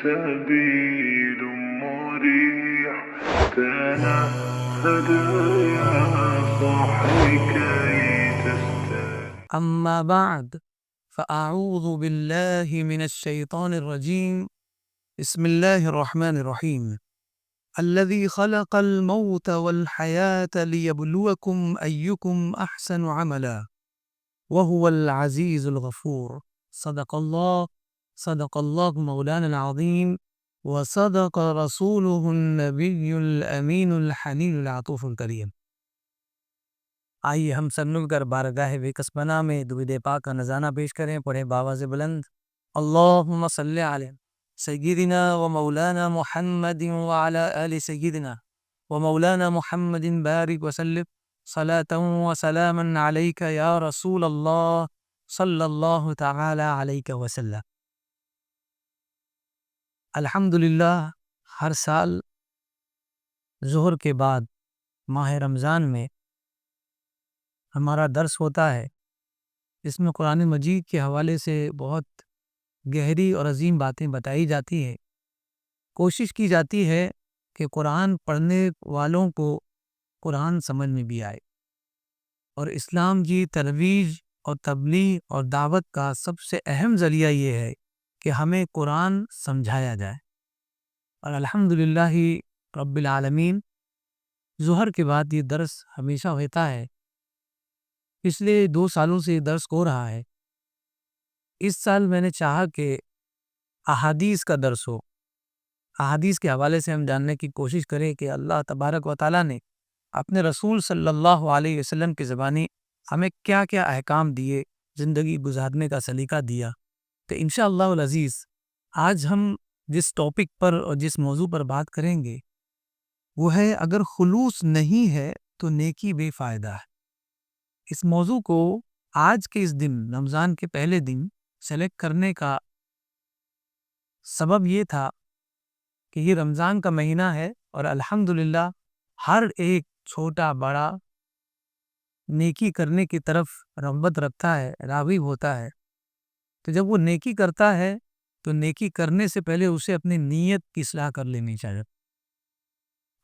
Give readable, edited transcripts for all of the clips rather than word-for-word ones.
سبيل مريح تنهد يا صاحي كي تستريح. أما بعد فأعوذ بالله من الشيطان الرجيم. بسم الله الرحمن الرحيم. الذي خلق الموت والحياة ليبلوكم أيكم أحسن عملا وهو العزيز الغفور. صدق الله مولانا العظيم وصدق رسوله النبي الأمين الحنين العطوف الكريم. آئیے ہم سب مل کر بارگاہ بکسبنا میں درود پاک کا نذرانہ پیش کریں. پڑھیں باواز بلند اللہم صلی علی سیدنا و مولانا محمد وعلی آل سیدنا و مولانا محمد بارک وسلم صلاة و سلاما علیک یا رسول اللہ صلی اللہ تعالی علیک وسلم. الحمدللہ ہر سال ظہر کے بعد ماہ رمضان میں ہمارا درس ہوتا ہے جس میں قرآن مجید کے حوالے سے بہت گہری اور عظیم باتیں بتائی جاتی ہیں. کوشش کی جاتی ہے کہ قرآن پڑھنے والوں کو قرآن سمجھ میں بھی آئے، اور اسلام کی ترویج اور تبلیغ اور دعوت کا سب سے اہم ذریعہ یہ ہے کہ ہمیں قرآن سمجھایا جائے. اور الحمدللہ رب العالمین ظہر کے بعد یہ درس ہمیشہ ہوتا ہے. پچھلے 2 سالوں سے یہ درس ہو رہا ہے. اس سال میں نے چاہا کہ احادیث کا درس ہو. احادیث کے حوالے سے ہم جاننے کی کوشش کریں کہ اللہ تبارک و تعالیٰ نے اپنے رسول صلی اللہ علیہ وسلم کی زبانی ہمیں کیا کیا احکام دیے، زندگی گزارنے کا سلیقہ دیا. تو انشاءاللہ العزیز آج ہم جس ٹاپک پر اور جس موضوع پر بات کریں گے وہ ہے اگر خلوص نہیں ہے تو نیکی بے فائدہ ہے. اس موضوع کو آج کے اس دن رمضان کے پہلے دن سلیکٹ کرنے کا سبب یہ تھا کہ یہ رمضان کا مہینہ ہے اور الحمدللہ ہر ایک چھوٹا بڑا نیکی کرنے کی طرف رغبت رکھتا ہے، راغب ہوتا ہے. تو جب وہ نیکی کرتا ہے تو نیکی کرنے سے پہلے اسے اپنی نیت کی اصلاح کر لینی چاہیے.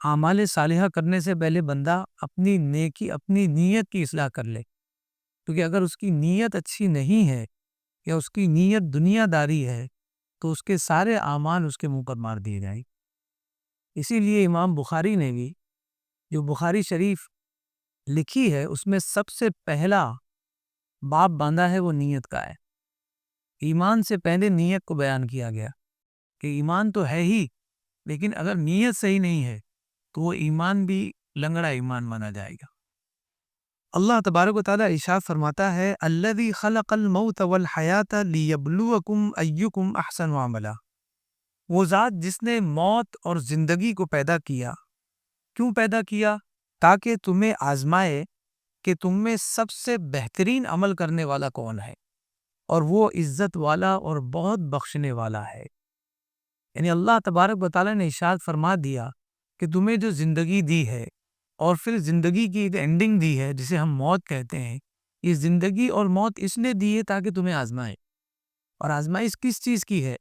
اعمال صالحہ کرنے سے پہلے بندہ اپنی نیت کی اصلاح کر لے، کیونکہ اگر اس کی نیت اچھی نہیں ہے یا اس کی نیت دنیا داری ہے تو اس کے سارے اعمال اس کے منہ پر مار دیے جائیں. اسی لیے امام بخاری نے بھی جو بخاری شریف لکھی ہے اس میں سب سے پہلا باب باندھا ہے وہ نیت کا ہے. ایمان سے پہلے نیت کو بیان کیا گیا کہ ایمان تو ہے ہی، لیکن اگر نیت صحیح نہیں ہے تو وہ ایمان بھی لنگڑا ایمان مانا جائے گا. اللہ تبارک و تعالیٰ ارشاد فرماتا ہے الذی خلق الموت والحیات لیبلوکم ایکم احسن عملا. وہ ذات جس نے موت اور زندگی کو پیدا کیا. کیوں پیدا کیا؟ تاکہ تمہیں آزمائے کہ تم میں سب سے بہترین عمل کرنے والا کون ہے، اور وہ عزت والا اور بہت بخشنے والا ہے. یعنی اللہ تبارک و تعالیٰ نے ارشاد فرما دیا کہ تمہیں جو زندگی دی ہے اور پھر زندگی کی ایک اینڈنگ دی ہے جسے ہم موت کہتے ہیں، یہ زندگی اور موت اس نے دی ہے تاکہ تمہیں آزمائے. اور آزمائش کس چیز کی ہے؟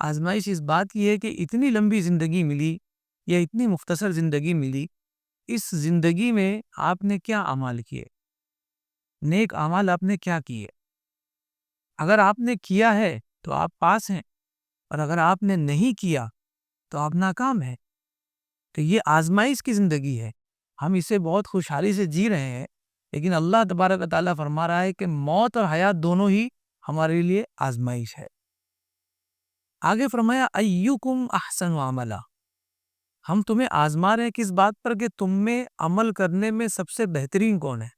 آزمائش اس بات کی ہے کہ اتنی لمبی زندگی ملی یا اتنی مختصر زندگی ملی، اس زندگی میں آپ نے کیا اعمال کیے، نیک اعمال آپ نے کیا کیے. اگر آپ نے کیا ہے تو آپ پاس ہیں، اور اگر آپ نے نہیں کیا تو آپ ناکام ہیں. تو یہ آزمائش کی زندگی ہے، ہم اسے بہت خوشحالی سے جی رہے ہیں، لیکن اللہ تبارک و تعالیٰ فرما رہا ہے کہ موت اور حیات دونوں ہی ہمارے لیے آزمائش ہے. آگے فرمایا ایکم احسن عملا. ہم تمہیں آزما رہے ہیں کس بات پر کہ تم میں عمل کرنے میں سب سے بہترین کون ہے،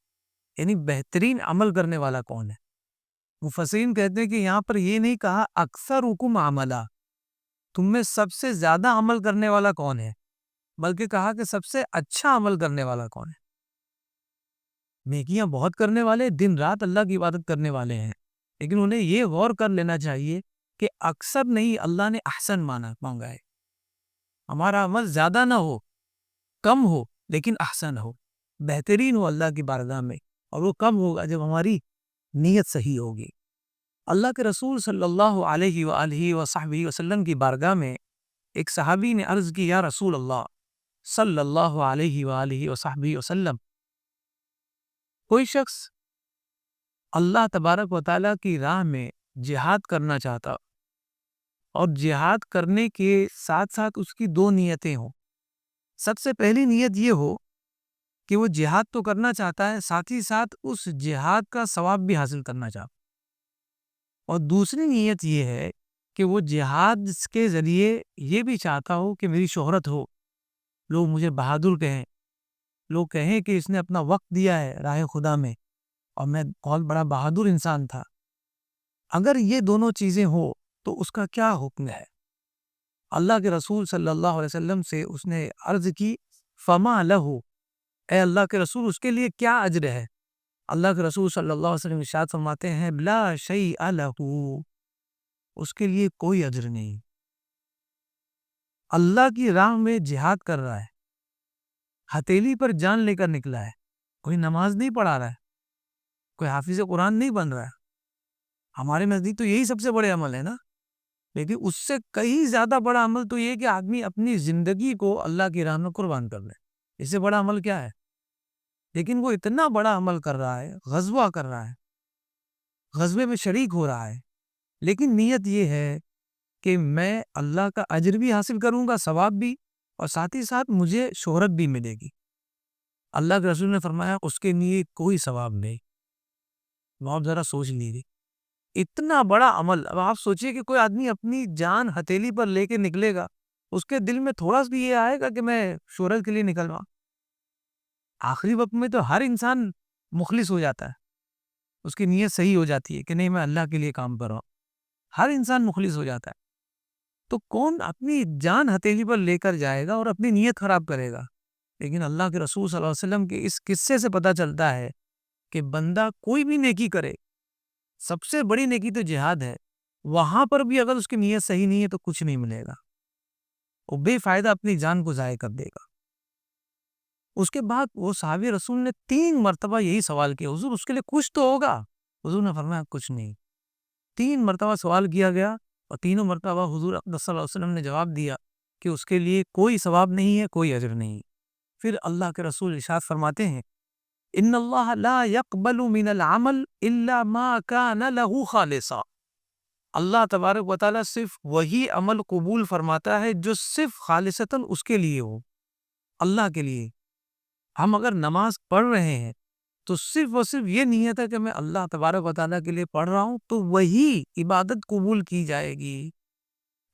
یعنی بہترین عمل کرنے والا کون ہے. مفسرین کہتے ہیں کہ یہاں پر یہ نہیں کہا اکثر حکم عملہ، تم میں سب سے زیادہ عمل کرنے والا کون ہے، بلکہ کہا کہ سب سے اچھا عمل کرنے والا کون ہے. نیکیاں بہت کرنے والے، دن رات اللہ کی عبادت کرنے والے ہیں، لیکن انہیں یہ غور کر لینا چاہیے کہ اکثر نہیں، اللہ نے احسن مانگا ہے. ہمارا عمل زیادہ نہ ہو، کم ہو، لیکن احسن ہو، بہترین ہو اللہ کی بارگاہ میں. اور وہ کم ہوگا جب ہماری نیت صحیح ہوگی. اللہ کے رسول صلی اللہ علیہ وآلہ وصحبہ وسلم کی بارگاہ میں ایک صحابی نے عرض کی، یا رسول اللہ صلی اللہ علیہ وآلہ وصحبہ وسلم، کوئی شخص اللہ تبارک و تعالیٰ کی راہ میں جہاد کرنا چاہتا اور جہاد کرنے کے ساتھ ساتھ اس کی دو نیتیں ہوں۔ سب سے پہلی نیت یہ ہو کہ وہ جہاد تو کرنا چاہتا ہے، ساتھ ہی ساتھ اس جہاد کا ثواب بھی حاصل کرنا چاہتا، اور دوسری نیت یہ ہے کہ وہ جہاد کے ذریعے یہ بھی چاہتا ہو کہ میری شہرت ہو، لوگ مجھے بہادر کہیں، لوگ کہیں کہ اس نے اپنا وقت دیا ہے راہ خدا میں اور میں بہت بڑا بہادر انسان تھا۔ اگر یہ دونوں چیزیں ہو تو اس کا کیا حکم ہے؟ اللہ کے رسول صلی اللہ علیہ وسلم سے اس نے عرض کی، فما لہو، اے اللہ کے رسول اس کے لیے کیا اجر ہے؟ اللہ کے رسول صلی اللہ علیہ وسلم ارشاد فرماتے ہیں، لا شیء لہو، اس کے لیے کوئی اجر نہیں۔ اللہ کی راہ میں جہاد کر رہا ہے، ہتھیلی پر جان لے کر نکلا ہے، کوئی نماز نہیں پڑھا رہا ہے، کوئی حافظ قرآن نہیں بن رہا ہے۔ ہمارے نزدیک تو یہی سب سے بڑے عمل ہے نا، لیکن اس سے کئی زیادہ بڑا عمل تو یہ کہ آدمی اپنی زندگی کو اللہ کی راہ میں قربان کر لے۔ اس سے بڑا عمل کیا ہے؟ لیکن وہ اتنا بڑا عمل کر رہا ہے، غزوہ کر رہا ہے، غزوے میں شریک ہو رہا ہے، لیکن نیت یہ ہے کہ میں اللہ کا اجر بھی حاصل کروں گا، ثواب بھی، اور ساتھ ہی ساتھ مجھے شہرت بھی ملے گی۔ اللہ کے رسول نے فرمایا اس کے لیے کوئی ثواب نہیں۔ آپ ذرا سوچ لیجیے، اتنا بڑا عمل۔ اب آپ سوچئے کہ کوئی آدمی اپنی جان ہتھیلی پر لے کے نکلے گا، اس کے دل میں تھوڑا سا بھی یہ آئے گا کہ میں شہرت کے لیے نکل رہا ہوں؟ آخری وقت میں تو ہر انسان مخلص ہو جاتا ہے، اس کی نیت صحیح ہو جاتی ہے کہ نہیں میں اللہ کے لیے کام کر رہا ہوں، ہر انسان مخلص ہو جاتا ہے۔ تو کون اپنی جان ہتھیلی پر لے کر جائے گا اور اپنی نیت خراب کرے گا؟ لیکن اللہ کے رسول صلی اللہ علیہ وسلم کے اس قصے سے پتہ چلتا ہے کہ بندہ کوئی بھی نیکی کرے، سب سے بڑی نیکی تو جہاد ہے، وہاں پر بھی اگر اس کی نیت صحیح نہیں ہے تو کچھ نہیں ملے گا، وہ بے فائدہ اپنی جان کو ضائع کر دے گا۔ اس کے بعد وہ صحابی رسول نے 3 مرتبہ یہی سوال کیا، حضور اس کے لیے کچھ تو ہوگا؟ حضور نے فرمایا کچھ نہیں۔ 3 مرتبہ سوال کیا گیا اور تینوں مرتبہ حضور اقدس صلی اللہ علیہ وسلم نے جواب دیا کہ اس کے لیے کوئی ثواب نہیں ہے، کوئی اجر نہیں۔ پھر اللہ کے رسول ارشاد فرماتے ہیں، ان اللہ لا يقبل من العمل الا ما كان له خالصا، اللہ تبارک و تعالیٰ صرف وہی عمل قبول فرماتا ہے جو صرف خالصتاً اس کے لیے ہو، اللہ کے لیے۔ ہم اگر نماز پڑھ رہے ہیں تو صرف اور صرف یہ نیت ہے کہ میں اللہ تبارک و تعالیٰ کے لیے پڑھ رہا ہوں، تو وہی عبادت قبول کی جائے گی۔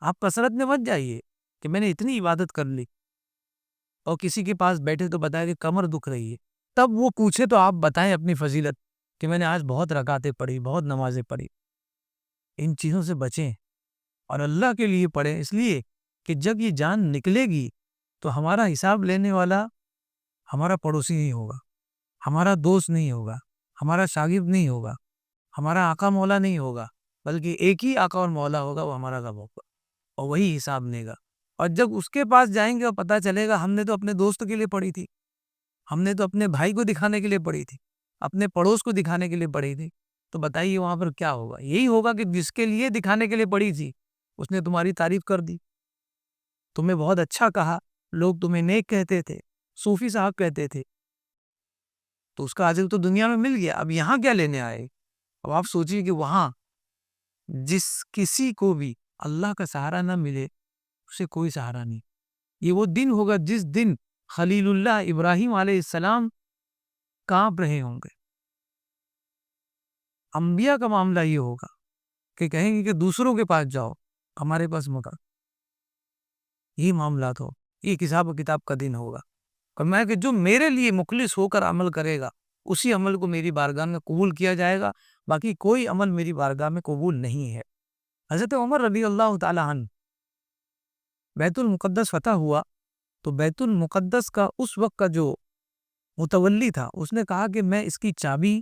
آپ کثرت میں مت جائیے کہ میں نے اتنی عبادت کر لی، اور کسی کے پاس بیٹھے تو بتائے کہ کمر دکھ رہی ہے، تب وہ پوچھے تو آپ بتائیں اپنی فضیلت کہ میں نے آج بہت رکعتیں پڑھی، بہت نمازیں پڑھی۔ ان چیزوں سے بچیں اور اللہ کے لیے پڑھیں، اس لیے کہ جب یہ جان نکلے گی تو ہمارا حساب لینے والا ہمارا پڑوسی نہیں ہوگا، ہمارا دوست نہیں ہوگا، ہمارا شاگرد نہیں ہوگا، ہمارا آقا مولا نہیں ہوگا، بلکہ ایک ہی آقا اور مولا ہوگا، وہ ہمارا رب ہوگا، اور وہی حساب لے گا۔ اور جب اس کے پاس جائیں گے اور پتہ چلے گا ہم نے تو اپنے دوست کے لیے پڑھی تھی، ہم نے تو اپنے بھائی کو دکھانے کے لیے پڑھی تھی، اپنے پڑوس کو دکھانے کے لیے پڑھی تھی، تو بتائیے وہاں پر کیا ہوگا؟ یہی ہوگا کہ جس کے لیے دکھانے کے لیے پڑھی تھی اس نے تمہاری تعریف کر دی، تمہیں بہت اچھا کہا، لوگ تمہیں نیک کہتے تھے، صوفی صاحب کہتے تھے، تو اس کا اجر تو دنیا میں مل گیا، اب یہاں کیا لینے آئے؟ اب آپ سوچیے کہ وہاں جس کسی کو بھی اللہ کا سہارا نہ ملے اسے کوئی سہارا نہیں۔ یہ وہ دن ہوگا جس دن خلیل اللہ ابراہیم علیہ السلام کانپ رہے ہوں گے۔ انبیاء کا معاملہ یہ ہوگا کہ کہیں گے کہ دوسروں کے پاس جاؤ، ہمارے پاس مگر یہ معاملات ہو، یہ حساب و کتاب کا دن ہوگا۔ فرمایا کہ جو میرے لیے مخلص ہو کر عمل کرے گا اسی عمل کو میری بارگاہ میں قبول کیا جائے گا، باقی کوئی عمل میری بارگاہ میں قبول نہیں ہے۔ حضرت عمر رضی اللہ تعالی عنہ بیت المقدس فتح ہوا تو بیت المقدس کا اس وقت کا جو متولی تھا اس نے کہا کہ میں اس کی چابی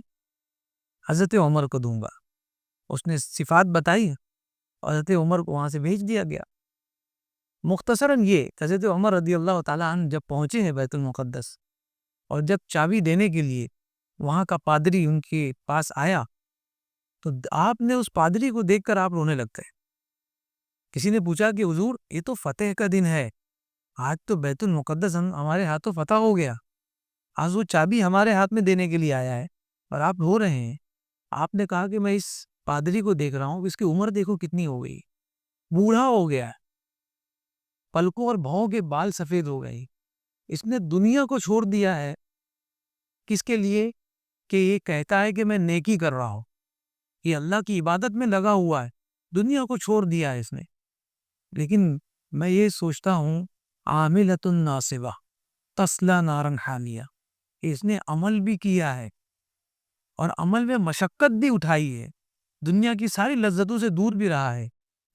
حضرت عمر کو دوں گا۔ اس نے صفات بتائی اور حضرت عمر کو وہاں سے بھیج دیا گیا۔ مختصراً یہ کہ حضرت عمر رضی اللہ تعالیٰ عنہ جب پہنچے ہیں بیت المقدس اور جب چابی دینے کے لیے وہاں کا پادری ان کے پاس آیا تو آپ نے اس پادری کو دیکھ کر آپ رونے لگتے ہیں۔ کسی نے پوچھا کہ حضور یہ تو فتح کا دن ہے، آج تو بیت المقدس ہمارے ہاتھوں فتح ہو گیا، آج وہ چابی ہمارے ہاتھ میں دینے کے لیے آیا ہے اور آپ رو رہے ہیں۔ آپ نے کہا کہ میں اس پادری کو دیکھ رہا ہوں، اس کی عمر دیکھو کتنی ہو گئی، بوڑھا ہو گیا، پلکوں اور بھووں کے بال سفید ہو گئے، اس نے دنیا کو چھوڑ دیا ہے۔ کس کے لیے؟ کہ یہ کہتا ہے کہ میں نیکی کر رہا ہوں، یہ اللہ کی عبادت میں لگا ہوا ہے، دنیا کو چھوڑ دیا ہے اس نے۔ لیکن میں یہ سوچتا ہوں عاملۃ ناصبہ تصلی نارا حامیہ، اس نے عمل بھی کیا ہے اور عمل میں مشقت بھی اٹھائی ہے، دنیا کی ساری لذتوں سے دور بھی رہا ہے،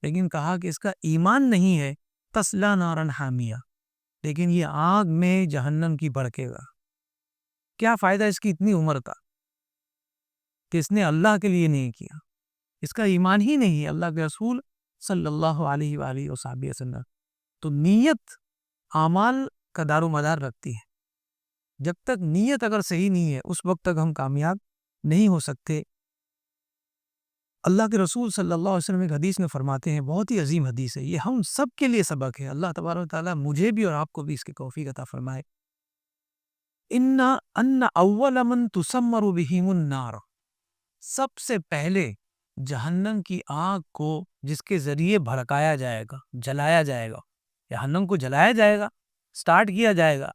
لیکن کہا کہ اس کا ایمان نہیں ہے، تصلی نارا حامیہ، لیکن یہ آگ میں جہنم کی بھڑکے گا۔ کیا فائدہ اس کی اتنی عمر کا کہ اس نے اللہ کے لیے نہیں کیا، اس کا ایمان ہی نہیں ہے اللہ کے رسول صلی اللہ علیہ وآلہ وسلم۔ تو نیت اعمال کا دار و مدار رکھتی ہے، جب تک نیت اگر صحیح نہیں ہے اس وقت تک ہم کامیاب نہیں ہو سکتے۔ اللہ کے رسول صلی اللہ علیہ وسلم ایک حدیث میں فرماتے ہیں، بہت ہی عظیم حدیث ہے، یہ ہم سب کے لیے سبق ہے، اللہ تبارک و تعالیٰ مجھے بھی اور آپ کو بھی اس کی توفیق عطا فرمائے۔ ان اول من تسمر بہم النار، سب سے پہلے جہنم کی آگ کو جس کے ذریعے بھڑکایا جائے گا، جلایا جائے گا، جہنم کو جلایا جائے گا، سٹارٹ کیا جائے گا،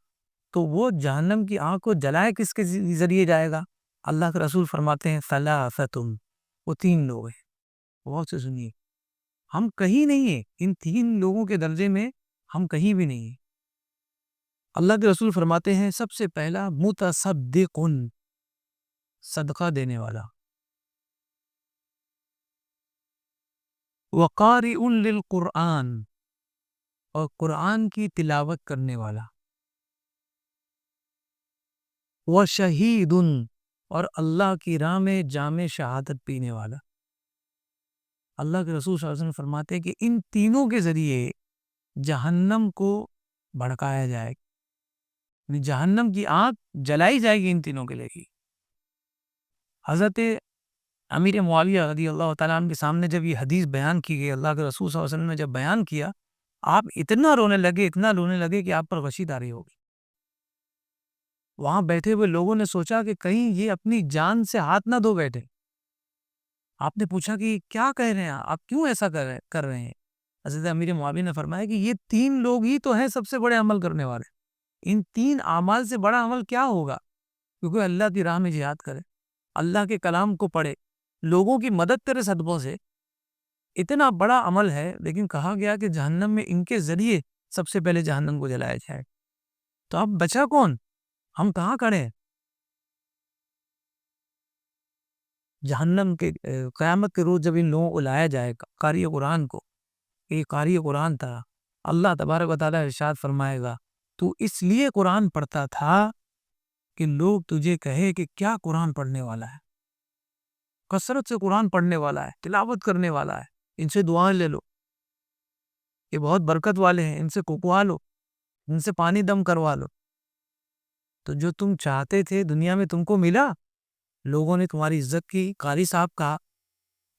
تو وہ جہنم کی آگ کو جلائے کس کے ذریعے جائے گا؟ اللہ کے رسول فرماتے ہیں ثلاثۃ، وہ تین لوگ ہیں۔ بہت سے سنیے، ہم کہیں نہیں ہیں، ان تین لوگوں کے درجے میں ہم کہیں بھی نہیں ہیں۔ اللہ کے رسول فرماتے ہیں سب سے پہلا متصدق، صدقہ دینے والا، وقارئ للقرآن، اور قرآن کی تلاوت کرنے والا، وشہید، اور اللہ کی راہ میں جام شہادت پینے والا۔ اللہ کے رسول صلی اللہ علیہ وسلم فرماتے ہیں کہ ان تینوں کے ذریعے جہنم کو بھڑکایا جائے گا، جہنم کی آگ جلائی جائے گی ان تینوں کے لیے۔ حضرت امیر معاویہ رضی اللہ تعالیٰ عنہ کے سامنے جب یہ حدیث بیان کی گئی، اللہ کے رسول صلی اللہ علیہ وسلم نے جب بیان کیا، آپ اتنا رونے لگے کہ آپ پر غشی طاری ہو گئی۔ وہاں بیٹھے ہوئے لوگوں نے سوچا کہ کہیں یہ اپنی جان سے ہاتھ نہ دھو بیٹھے۔ آپ نے پوچھا کہ کیا کہہ رہے ہیں آپ، کیوں ایسا کر رہے ہیں؟ حضرت امیر معاویہ نے فرمایا کہ یہ تین لوگ ہی تو ہیں سب سے بڑے عمل کرنے والے، ان تین اعمال سے بڑا عمل کیا ہوگا؟ کیونکہ اللہ کی راہ میں جہاد کرے، اللہ کے کلام کو پڑھے، لوگوں کی مدد کرے صدقوں سے، اتنا بڑا عمل ہے، لیکن کہا گیا کہ جہنم میں ان کے ذریعے سب سے پہلے جہنم کو جلایا جائے۔ تو اب بچا کون؟ ہم کہاں کھڑے ہیں؟ جہنم کے قیامت کے روز جب ان لوگوں کو لایا جائے گا، قاری قرآن کو، یہ قاری قرآن تھا، اللہ تبارک و تعالیٰ ارشاد فرمائے گا تو اس لیے قرآن پڑھتا تھا کہ لوگ تجھے کہے کہ کیا قرآن پڑھنے والا ہے، کثرت سے قرآن پڑھنے والا ہے، تلاوت کرنے والا ہے، ان سے دعائیں لے لو، یہ بہت برکت والے ہیں، ان سے کوکوا لو، ان سے پانی دم کروا لو۔ تو جو تم چاہتے تھے دنیا میں تم کو ملا، لوگوں نے تمہاری عزت کی، قاری صاحب کہا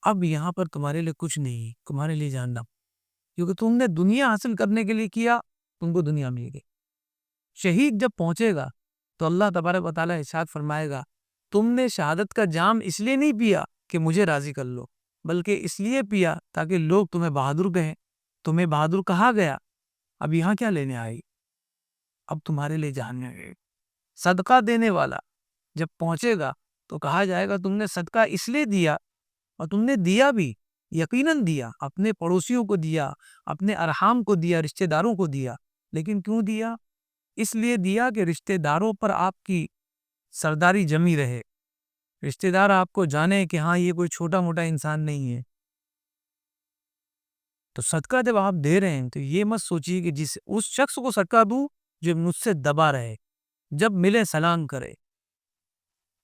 اب یہاں پر تمہارے لیے کچھ نہیں، تمہارے لیے جہنم، کیونکہ تم نے دنیا حاصل کرنے کے لیے کیا، تم کو دنیا مل گئی۔ شہید جب پہنچے گا تو اللہ تبارک و تعالیٰ ارشاد فرمائے گا تم نے شہادت کا جام اس لیے نہیں پیا کہ مجھے راضی کر لو، بلکہ اس لیے پیا تاکہ لوگ تمہیں بہادر کہیں، تمہیں بہادر کہا گیا، اب یہاں کیا لینے آئی، اب تمہارے لیے جہنم ہے۔ صدقہ دینے والا جب پہنچے گا تو کہا جائے گا تم نے صدقہ اس لیے دیا، اور تم نے دیا بھی، یقیناً دیا، اپنے پڑوسیوں کو دیا، اپنے ارحام کو دیا، رشتہ داروں کو دیا، لیکن کیوں دیا؟ اس لیے دیا کہ رشتہ داروں پر آپ کی سرداری جمی رہے، رشتہ دار آپ کو جانے کہ ہاں یہ کوئی چھوٹا موٹا انسان نہیں ہے۔ تو صدقہ جب آپ دے رہے ہیں تو یہ مت سوچیے کہ اس شخص کو صدقہ دوں جو مجھ سے دبا رہے، جب ملے سلام کرے،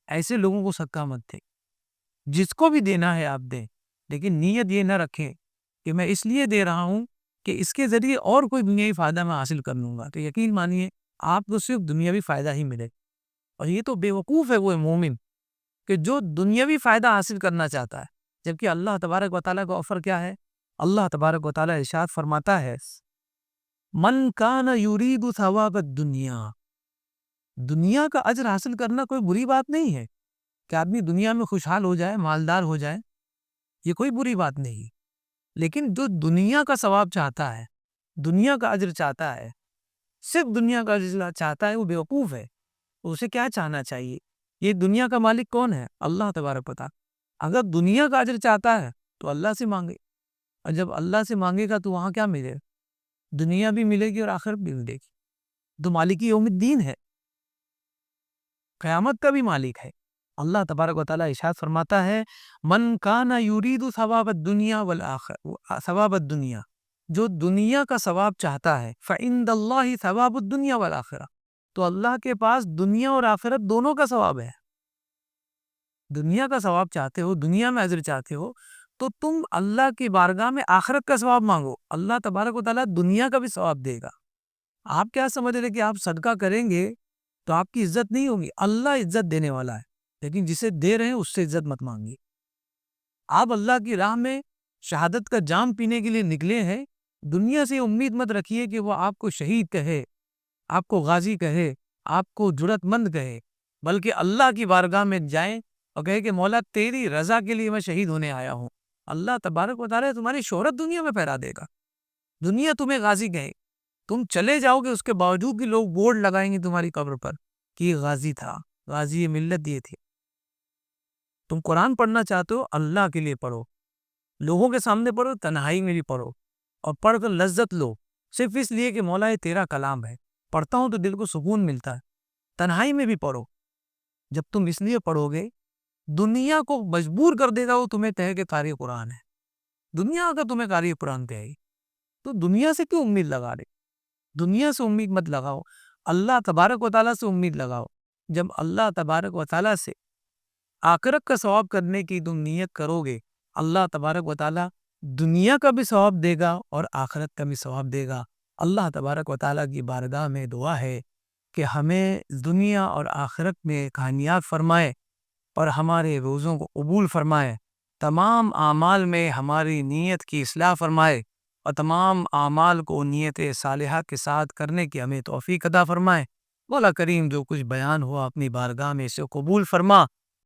ایسے لوگوں کو صدقہ مت دیں۔ جس کو بھی دینا ہے آپ دیں، لیکن نیت یہ نہ رکھیں کہ میں اس لیے دے رہا ہوں کہ اس کے ذریعے اور کوئی دنیاوی فائدہ میں حاصل کر لوں گا، تو یقین مانیے آپ کو صرف دنیاوی فائدہ ہی ملے۔ اور یہ تو بے وقوف ہے وہ مومن کہ جو دنیاوی فائدہ حاصل کرنا چاہتا ہے، جبکہ اللہ تبارک و تعالیٰ کا آفر کیا ہے؟ اللہ تبارک و تعالیٰ ارشاد فرماتا ہے من کان یرید ثواب الدنیا، دنیا کا اجر حاصل کرنا کوئی بری بات نہیں ہے کہ آدمی دنیا میں خوشحال ہو جائے، مالدار ہو جائے، یہ کوئی بری بات نہیں، لیکن جو دنیا کا ثواب چاہتا ہے، دنیا کا اجر چاہتا ہے، صرف دنیا کا اجر چاہتا ہے، وہ بیوقوف ہے۔ اسے کیا چاہنا چاہیے؟ یہ دنیا کا مالک کون ہے؟ اللہ تبارک و تعالیٰ۔ اگر دنیا کا اجر چاہتا ہے تو اللہ سے مانگے، اور جب اللہ سے مانگے گا تو وہاں کیا ملے گا؟ دنیا بھی ملے گی اور آخرت بھی ملے گی۔ تو مالک یوم الدین ہے، قیامت کا بھی مالک ہے۔ اللہ تبارک و تعالیٰ ارشاد فرماتا ہے من کان یرید ثواب الدنیا والآخرہ، ثواب الدنیا، جو دنیا کا ثواب چاہتا ہے، فعند اللہ ثواب الدنیا والآخرہ، تو اللہ کے پاس دنیا اور آخرت دونوں کا ثواب ہے۔ دنیا کا ثواب چاہتے ہو، دنیا میں اجر چاہتے ہو، تو تم اللہ کی بارگاہ میں آخرت کا ثواب مانگو، اللہ تبارک و تعالیٰ دنیا کا بھی ثواب دے گا۔ آپ کیا سمجھ رہے کہ آپ صدقہ کریں گے تو آپ کی عزت نہیں ہوگی؟ اللہ عزت دینے والا ہے، لیکن جسے دے رہے ہیں اس سے عزت مت مانگیے۔ آپ اللہ کی راہ میں شہادت کا جام پینے کے لیے نکلے ہیں، دنیا سے امید مت رکھیے کہ وہ آپ کو شہید کہے، آپ کو غازی کہے، آپ کو جرات مند کہے، بلکہ اللہ کی بارگاہ میں جائیں اور کہے کہ مولا تیری رضا کے لیے میں شہید ہونے آیا ہوں۔ اللہ تبارک و تعالیٰ تمہاری شہرت دنیا میں پھیلا دے گا، دنیا تمہیں غازی کہے، تم چلے جاؤ گے، اس کے باوجود بھی لوگ بورڈ لگائیں گے تمہاری قبر پر کہ یہ غازی تھا، غازی ملت یہ تھی۔ تم قرآن پڑھنا چاہتے ہو، اللہ کے لیے پڑھو، لوگوں کے سامنے پڑھو، تنہائی میں بھی پڑھو، اور پڑھ کر لذت لو، صرف اس لیے کہ مولا یہ تیرا کلام ہے، پڑھتا ہوں تو دل کو سکون ملتا ہے۔ تنہائی میں بھی پڑھو، جب تم اس لیے پڑھو گے، دنیا کو مجبور کر دے گا وہ تمہیں کہے کہ قاری قرآن ہے، دنیا اگر تمہیں قاری قرآن کہے تو دنیا سے کیوں امید لگا رہے؟ دنیا سے امید مت لگاؤ، اللہ تبارک و تعالیٰ سے امید لگاؤ۔ جب اللہ تبارک و تعالیٰ سے آخرت کا ثواب کرنے کی تم نیت کرو گے، اللہ تبارک و تعالیٰ دنیا کا بھی ثواب دے گا اور آخرت کا بھی ثواب دے گا۔ اللہ تبارک و تعالیٰ کی بارگاہ میں دعا ہے کہ ہمیں دنیا اور آخرت میں کامیاب فرمائے اور ہمارے روزوں کو قبول فرمائے، تمام اعمال میں ہماری نیت کی اصلاح فرمائے اور تمام اعمال کو نیت صالحہ کے ساتھ کرنے کی ہمیں توفیق عطا فرمائے۔ مولا کریم جو کچھ بیان ہوا اپنی بارگاہ میں اسے قبول فرما